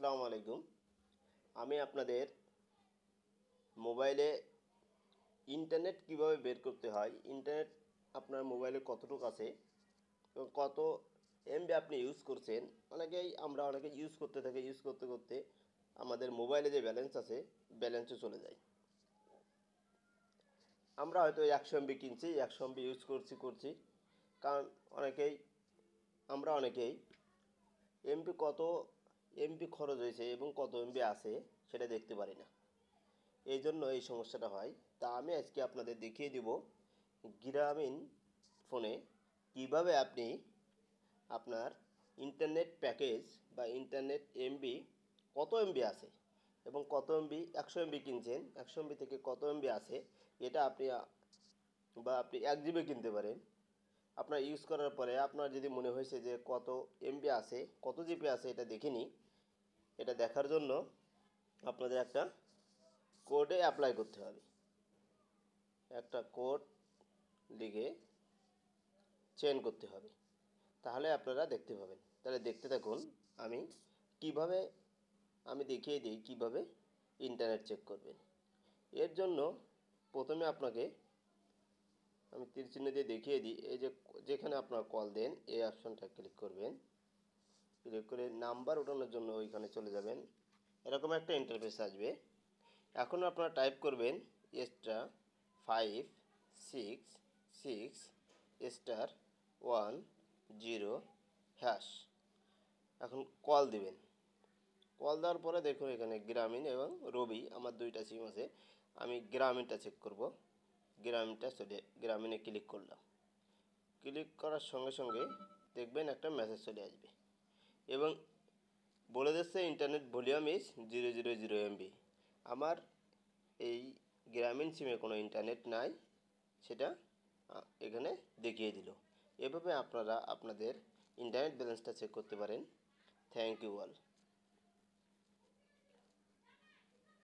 আসসালামু আলাইকুম। আমি আপনাদের মোবাইলে ইন্টারনেট কিভাবে বের করতে হয়, ইন্টারনেট আপনার মোবাইলে কতটুকু আছে এবং কত এমবি আপনি ইউজ করছেন। আমরা অনেকে ইউজ করতে থাকি, ইউজ করতে করতে আমাদের মোবাইলে যে ব্যালেন্স আছে ব্যালেন্সে চলে যায়। আমরা হয়তো 100 এমবি কিনছি, 100 এমবি ইউজ করছি কারণ অনেকেই অনেকেই কত এমবি খরচ হয়েছে এবং কত এমবি আছে সেটা দেখতে পারি না। এই জন্য এই সমস্যাটা হয়। তা আমি আজকে আপনাদের দেখিয়ে দিব গ্রামীণ ফোনে কিভাবে আপনি আপনার ইন্টারনেট প্যাকেজ বা ইন্টারনেট এমবি কত এমবি আছে এবং কত এমবি 100 এমবি কিনছেন, 100 এমবি থেকে কত এমবি আছে এটা আপনি 1 জিবি কিনতে পারেন। আপনার ইউজ করার পরে আপনার যদি মনে হয়েছে যে কত এমবি আছে, কত জিবি আছে এটা দেখে নিই। এটা দেখার জন্য আপনাদের একটা কোডে অ্যাপ্লাই করতে হবে। একটা কোড লিখে চেঞ্জ করতে হবে, তাহলে আপনারা দেখতে পাবেন। তাহলে দেখতে থাকুন। আমি কিভাবে আমি দেখিয়ে দিই কিভাবে ইন্টারনেট চেক করবেন। এর জন্য প্রথমে আপনাকে আমি তীর চিহ্ন দিয়ে দেখিয়ে দিই। এই যে যেখানে আপনার কল দেন এই অপশনটা ক্লিক করবেন। ক্লিক করে নাম্বার ওঠানোর জন্য ওইখানে চলে যাবেন। এরকম একটা ইন্টারফেস আসবে। এখন আপনারা টাইপ করবেন *566*1 এখন কল দিবেন। কল দেওয়ার পরে দেখুন এখানে গ্রামীণ এবং রবি আমার দুইটা সিম আছে। আমি গ্রামীণটা চেক করব। গ্রামীণে ক্লিক করলাম। ক্লিক করার সঙ্গে সঙ্গে দেখবেন একটা মেসেজ চলে আসবে এবং বলে দিচ্ছে ইন্টারনেট ভলিউম ইজ 000 MB। আমার এই গ্রামীণ সিমে কোনো ইন্টারনেট নাই, সেটা এখানে দেখিয়ে দিল। এভাবে আপনারা আপনাদের ইন্টারনেট ব্যালেন্সটা চেক করতে পারেন। Thank you all.